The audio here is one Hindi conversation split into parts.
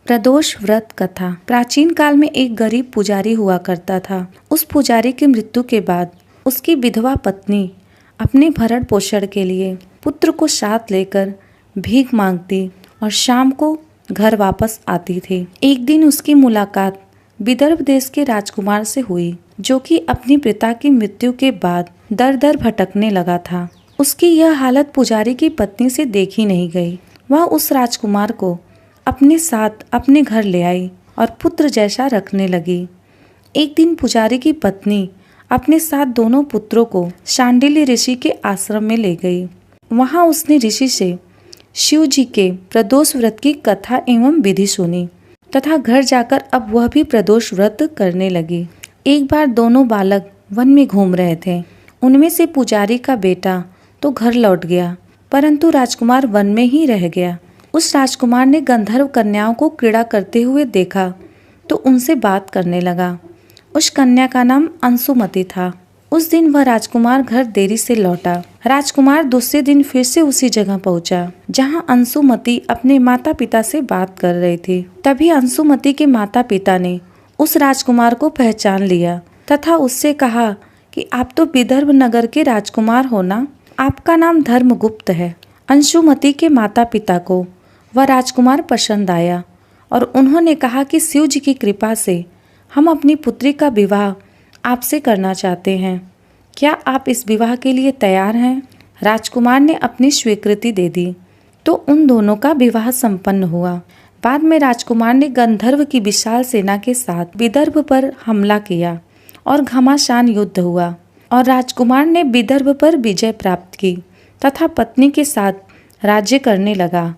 प्रदोष व्रत कथा। प्राचीन काल में एक गरीब पुजारी हुआ करता था। उस पुजारी की मृत्यु के बाद उसकी विधवा पत्नी अपने भरण पोषण के लिए पुत्र को साथ लेकर भीख मांगती और शाम को घर वापस आती थी। एक दिन उसकी मुलाकात विदर्भ देश के राजकुमार से हुई, जो कि अपनी पिता की मृत्यु के बाद दर दर भटकने लगा था। उसकी यह हालत पुजारी की पत्नी से देखी नहीं गई। वह उस राजकुमार को अपने साथ अपने घर ले आई और पुत्र जैसा रखने लगी। एक दिन पुजारी की पत्नी अपने साथ दोनों पुत्रों को शांडिल्य ऋषि के आश्रम में ले गई। वहां उसने ऋषि से शिव जी के प्रदोष व्रत की कथा एवं विधि सुनी तथा घर जाकर अब वह भी प्रदोष व्रत करने लगी। एक बार दोनों बालक वन में घूम रहे थे। उनमें से पुजारी का बेटा तो घर लौट गया, परंतु राजकुमार वन में ही रह गया। उस राजकुमार ने गंधर्व कन्याओं को क्रीड़ा करते हुए देखा तो उनसे बात करने लगा। उस कन्या का नाम अंशुमति था। उस दिन वह राजकुमार घर देरी से लौटा। राजकुमार दूसरे दिन फिर से उसी जगह पहुंचा जहां अंशुमति अपने माता पिता से बात कर रही थी। तभी अंशुमति के माता पिता ने उस राजकुमार को पहचान लिया तथा उससे कहा कि आप तो विदर्भ नगर के राजकुमार हो ना, आपका नाम धर्मगुप्त है। अंशुमति के माता पिता को वह राजकुमार पसंद आया और उन्होंने कहा कि शिव जी की कृपा से हम अपनी पुत्री का विवाह आपसे करना चाहते हैं। क्या आप इस विवाह के लिए तैयार हैं? राजकुमार ने अपनी स्वीकृति दे दी तो उन दोनों का विवाह संपन्न हुआ। बाद में राजकुमार ने गंधर्व की विशाल सेना के साथ विदर्भ पर हमला किया और घमासान युद्ध हुआ और राजकुमार ने विदर्भ पर विजय प्राप्त की तथा पत्नी के साथ राज्य करने लगा।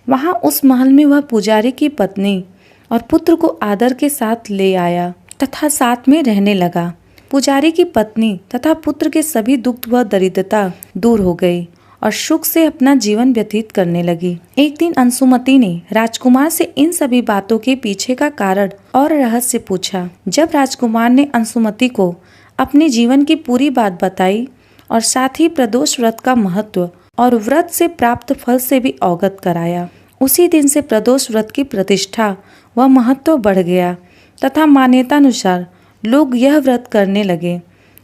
वहां उस महल में वह पुजारी की पत्नी और पुत्र को आदर के साथ ले आया तथा साथ में रहने लगा। पुजारी की पत्नी तथा पुत्र के सभी दुख व दरिद्रता दूर हो गई और सुख से अपना जीवन व्यतीत करने लगी। एक दिन अंशुमति ने राजकुमार से इन सभी बातों के पीछे का कारण और रहस्य पूछा। जब राजकुमार ने अंशुमति को अपने जीवन की पूरी बात बताई और साथ ही प्रदोष व्रत का महत्व और व्रत से प्राप्त फल से भी अवगत कराया, उसी दिन से प्रदोष व्रत की प्रतिष्ठा व महत्व बढ़ गया तथा मान्यतानुसार लोग यह व्रत करने लगे।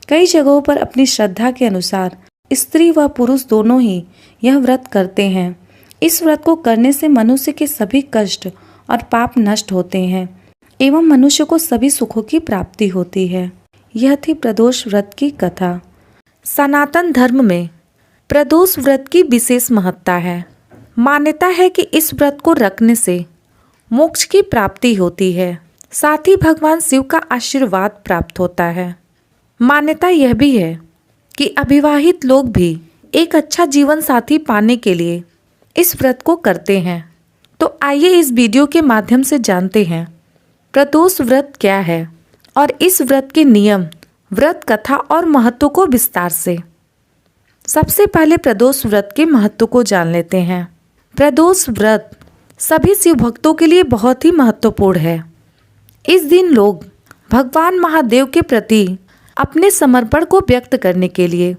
कई जगहों पर अपनी श्रद्धा के अनुसार स्त्री व पुरुष दोनों ही यह व्रत करते हैं। इस व्रत को करने से मनुष्य के सभी कष्ट और पाप नष्ट होते हैं एवं मनुष्य को सभी सुखों की प्राप्ति होती है। यह थी प्रदोष व्रत की कथा। सनातन धर्म में प्रदोष व्रत की विशेष महत्ता है। मान्यता है कि इस व्रत को रखने से मोक्ष की प्राप्ति होती है, साथ ही भगवान शिव का आशीर्वाद प्राप्त होता है। मान्यता यह भी है कि अविवाहित लोग भी एक अच्छा जीवन साथी पाने के लिए इस व्रत को करते हैं। तो आइए इस वीडियो के माध्यम से जानते हैं प्रदोष व्रत क्या है और इस व्रत के नियम, व्रत कथा और महत्व को विस्तार से। सबसे पहले प्रदोष व्रत के महत्व को जान लेते हैं। प्रदोष व्रत सभी शिव भक्तों के लिए बहुत ही महत्वपूर्ण है। इस दिन लोग भगवान महादेव के प्रति अपने समर्पण को व्यक्त करने के लिए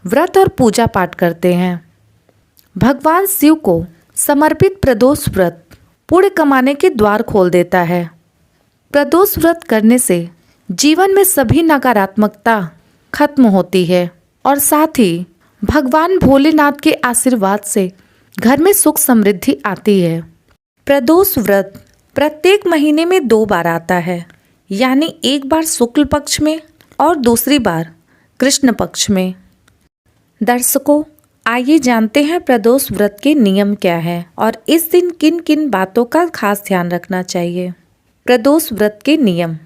व्रत और पूजा पाठ करते हैं। भगवान शिव को समर्पित प्रदोष व्रत पुण्य कमाने के द्वार खोल देता है। प्रदोष व्रत करने से जीवन में सभी नकारात्मकता खत्म होती है और साथ ही भगवान भोलेनाथ के आशीर्वाद से घर में सुख समृद्धि आती है। प्रदोष व्रत प्रत्येक महीने में 2 बार आता है, यानी एक बार शुक्ल पक्ष में और दूसरी बार कृष्ण पक्ष में। दर्शकों, आइए जानते हैं प्रदोष व्रत के नियम क्या है और इस दिन किन किन बातों का खास ध्यान रखना चाहिए। प्रदोष व्रत के नियम।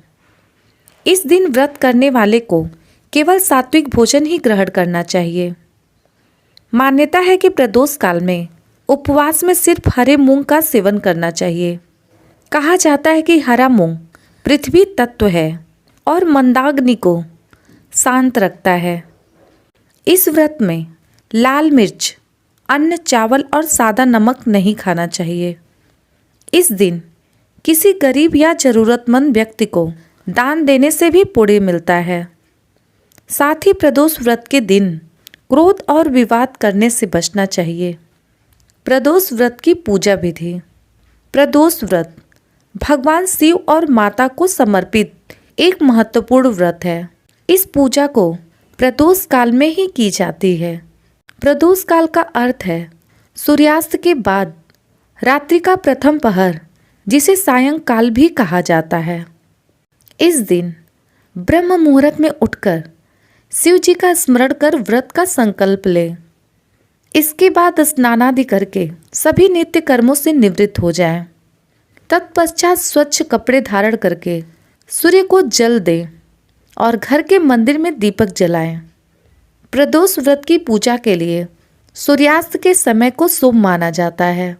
इस दिन व्रत करने वाले को केवल सात्विक भोजन ही ग्रहण करना चाहिए। मान्यता है कि प्रदोष काल में उपवास में सिर्फ हरे मूंग का सेवन करना चाहिए। कहा जाता है कि हरा मूंग पृथ्वी तत्व है और मंदाग्नि को शांत रखता है। इस व्रत में लाल मिर्च, अन्न, चावल और सादा नमक नहीं खाना चाहिए। इस दिन किसी गरीब या जरूरतमंद व्यक्ति को दान देने से भी पुण्य मिलता है। साथ ही प्रदोष व्रत के दिन क्रोध और विवाद करने से बचना चाहिए। प्रदोष व्रत की पूजा विधि। प्रदोष व्रत भगवान शिव और माता को समर्पित एक महत्वपूर्ण व्रत है। इस पूजा को प्रदोष काल में ही की जाती है। प्रदोष काल का अर्थ है सूर्यास्त के बाद रात्रि का प्रथम पहर, जिसे सायंकाल भी कहा जाता है। इस दिन ब्रह्म मुहूर्त में उठकर शिव जी का स्मरण कर व्रत का संकल्प ले। इसके बाद स्नानादि करके सभी नित्य कर्मों से निवृत्त हो जाए। तत्पश्चात स्वच्छ कपड़े धारण करके सूर्य को जल दे और घर के मंदिर में दीपक जलाएं। प्रदोष व्रत की पूजा के लिए सूर्यास्त के समय को शुभ माना जाता है,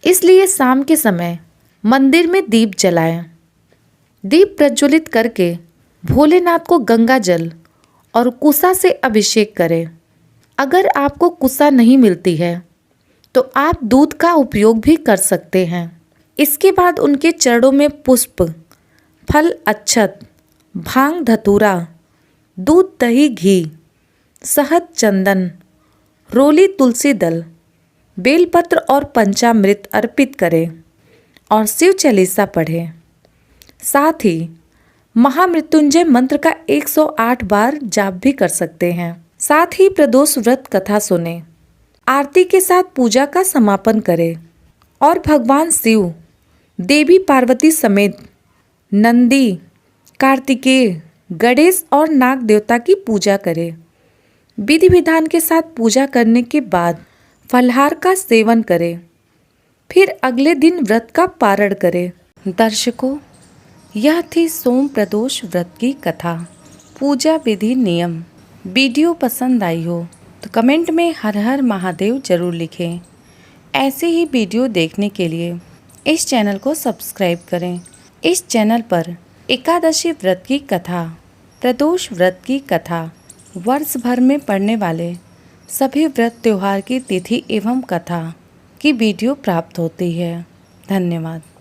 इसलिए शाम के समय मंदिर में दीप जलाएं। दीप प्रज्वलित करके भोलेनाथ को गंगा जल और कुसा से अभिषेक करें। अगर आपको कुसा नहीं मिलती है तो आप दूध का उपयोग भी कर सकते हैं। इसके बाद उनके चरणों में पुष्प, फल, अक्षत, भांग, धतूरा, दूध, दही, घी, शहद, चंदन, रोली, तुलसी दल, बेलपत्र और पंचामृत अर्पित करें और शिव चालीसा पढ़ें। साथ ही महामृत्युंजय मंत्र का 108 बार जाप भी कर सकते हैं। साथ ही प्रदोष व्रत कथा सुने, आरती के साथ पूजा का समापन करें और भगवान शिव, देवी पार्वती समेत नंदी, कार्तिकेय, गणेश और नाग देवता की पूजा करें। विधि विधान के साथ पूजा करने के बाद फलहार का सेवन करें, फिर अगले दिन व्रत का पारण करें। दर्शकों, यह थी सोम प्रदोष व्रत की कथा। पूजा विधि नियम। वीडियो पसंद आई हो तो कमेंट में हर हर महादेव जरूर लिखें। ऐसे ही वीडियो देखने के लिए इस चैनल को सब्सक्राइब करें। इस चैनल पर एकादशी व्रत की कथा, प्रदोष व्रत की कथा, वर्ष भर में पड़ने वाले सभी व्रत त्योहार की तिथि एवं कथा की वीडियो प्राप्त होती है। धन्यवाद।